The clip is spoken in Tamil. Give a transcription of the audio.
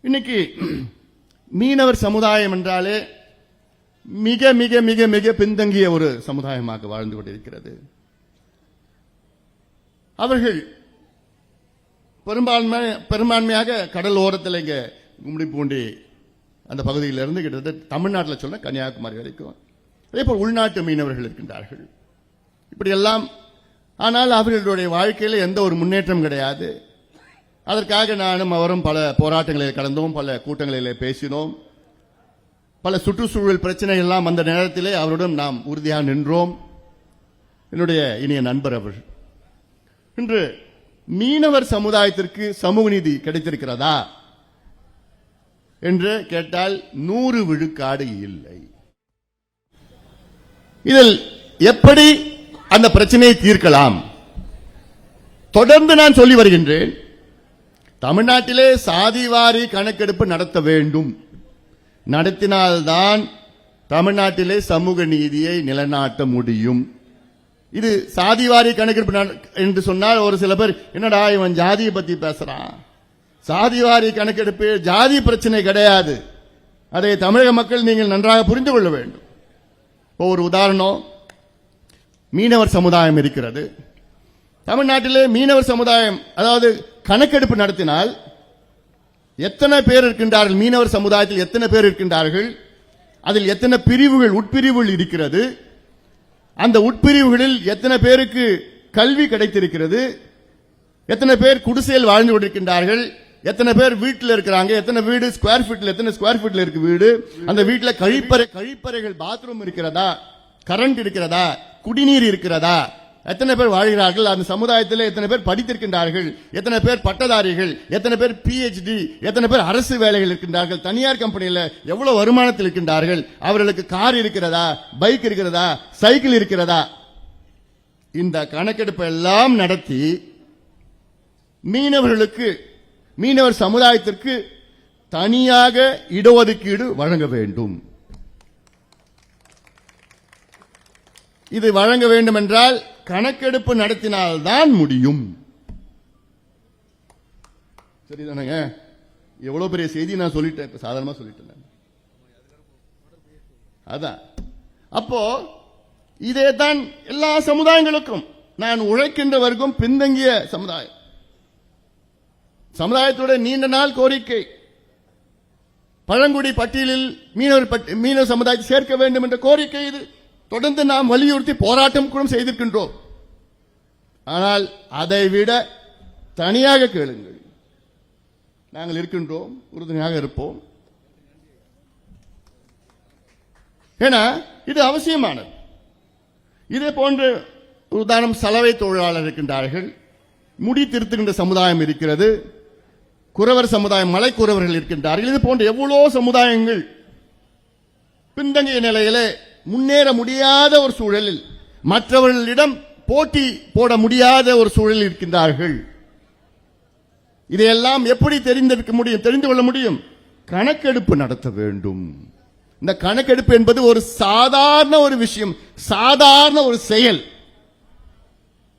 இன்னைக்கு மீனவர் சமுதாயம் என்றாலே மிக மிக மிக மிக பின்தங்கிய ஒரு சமுதாயமாக வாழ்ந்து கொண்டிருக்கிறது. அவர்கள் பெரும்பான்மையாக கடல் ஓரத்தில் இங்க கும்மிடிப்பூண்டி அந்த பகுதியிலிருந்து கிட்டத்தட்ட தமிழ்நாட்டில் சொல்ல கன்னியாகுமரி வரைக்கும், அதே போல் உள்நாட்டு மீனவர்கள் இருக்கின்றார்கள். இப்படியெல்லாம், ஆனால் அவர்களுடைய வாழ்க்கையில் எந்த ஒரு முன்னேற்றம் கிடையாது. அதற்காக நானும் அவரும் பல போராட்டங்களில் கடந்தோம், பல கூட்டங்களிலே பேசினோம், பல சுற்றுச்சூழல் பிரச்சனை எல்லாம் அந்த நேரத்திலே அவருடன் நாம் உறுதியாக நின்றோம். என்னுடைய இனிய நண்பர் அவர். இன்று மீனவர் சமுதாயத்திற்கு சமூக நீதி கிடைத்திருக்கிறதா என்று கேட்டால் 100 விழுக்காடு இல்லை. இதில் எப்படி அந்த பிரச்சனையை தீர்க்கலாம்? தொடர்ந்து நான் சொல்லி வருகின்றேன், தமிழ்நாட்டிலே சாதிவாரி கணக்கெடுப்பு நடத்த வேண்டும். நடத்தினால்தான் தமிழ்நாட்டிலே சமூக நீதியை நிலைநாட்ட முடியும். இது சாதிவாரி கணக்கெடுப்பு என்று சொன்னால் ஒரு சில பேர், என்னடா இவன் ஜாதியை பத்தி பேசுறான். சாதிவாரி கணக்கெடுப்பு ஜாதி பிரச்சனை கிடையாது. அதை தமிழக மக்கள் நீங்கள் நன்றாக புரிந்து கொள்ள வேண்டும். இப்போ ஒரு உதாரணம், மீனவர் சமுதாயம் இருக்கிறது. தமிழ்நாட்டிலே மீனவர் சமுதாயம், அதாவது கணக்கெடுப்பு நடத்தினால் எத்தனை பேர் இருக்கின்றார்கள், மீனவர் சமுதாயத்தில் எத்தனை பேர் இருக்கின்றார்கள், அதில் எத்தனை பிரிவுகள் உட்பிரிவுகள் இருக்கிறது, அந்த உட்பிரிவுகளில் எத்தனை பேருக்கு கல்வி கிடைத்திருக்கிறது, எத்தனை பேர் குடிசையில் வாழ்ந்து கொண்டிருக்கின்றார்கள், எத்தனை பேர் வீட்டில் இருக்கிறாங்க, எத்தனை வீடு ஸ்கொயர் ஃபீட்ல, எத்தனை ஸ்கொயர் ஃபீட்ல இருக்கு வீடு, அந்த வீட்டில் கழிப்பறைகள் பாத்ரூம் இருக்கிறதா, கரண்ட் இருக்கிறதா, குடிநீர் இருக்கிறதா, எத்தனை பேர் வாழ்கிறார்கள், அந்த சமுதாயத்தில் எத்தனை பேர் படித்திருக்கின்றார்கள், எத்தனை பேர் பட்டதாரிகள், எத்தனை பேர் PhD, எத்தனை பேர் அரசு வேலைகள் இருக்கின்றார்கள், தனியார் கம்பெனியில் எவ்வளவு வருமானத்தில் இருக்கின்றார்கள், அவர்களுக்கு கார் இருக்கிறதா, பைக் இருக்கிறதா, சைக்கிள் இருக்கிறதா, இந்த கணக்கெடுப்பு எல்லாம் நடத்தி மீனவர் சமுதாயத்திற்கு தனியாக இடஒதுக்கீடு வழங்க வேண்டும். இது வழங்க வேண்டும் என்றால் கணக்கெடுப்பு நடத்தினால்தான் முடியும். சரிதானங்க? எவ்வளவு பெரிய செய்தி நான் சொல்லிட்டேன், சாதாரணமா சொல்லிட்டேன். அதான் அப்போ இதே தான் எல்லா சமுதாயங்களுக்கும். நான் உழைக்கின்ற வர்க்கம் பின்தங்கிய சமுதாயத்தோட நீண்ட நாள் கோரிக்கை, பழங்குடி பட்டியலில் மீனவர் சமுதாயத்தை சேர்க்க வேண்டும் என்ற கோரிக்கை. இது தொடர்ந்து நாம் வலியுறுத்தி போராட்டம் கூட செய்திருக்கின்றோம். ஆனால் அதை விட தனியாக கேளுங்கள், நாங்கள் இருக்கின்றோம், உறுதுணையாக இருப்போம். ஏன்னா இது அவசியமானது. இதே போன்று உதாரணம், சலவை தொழிலாளர் இருக்கின்றார்கள், முடி திருத்துகின்ற சமுதாயம் இருக்கிறது, குறவர் சமுதாயம், மலைக்குறவர்கள் இருக்கின்றார்கள். இது போன்ற எவ்வளோ சமுதாயங்கள் பின்தங்கிய நிலையிலே முன்னேற முடியாத ஒரு சூழலில், மற்றவர்களிடம் போட்டி போட முடியாத ஒரு சூழலில் இருக்கின்றார்கள். இதையெல்லாம் எப்படி தெரிந்து கொள்ள முடியும்? கணக்கெடுப்பு நடத்த வேண்டும். இந்த கணக்கெடுப்பு என்பது ஒரு சாதாரண ஒரு விஷயம், சாதாரண ஒரு செயல்.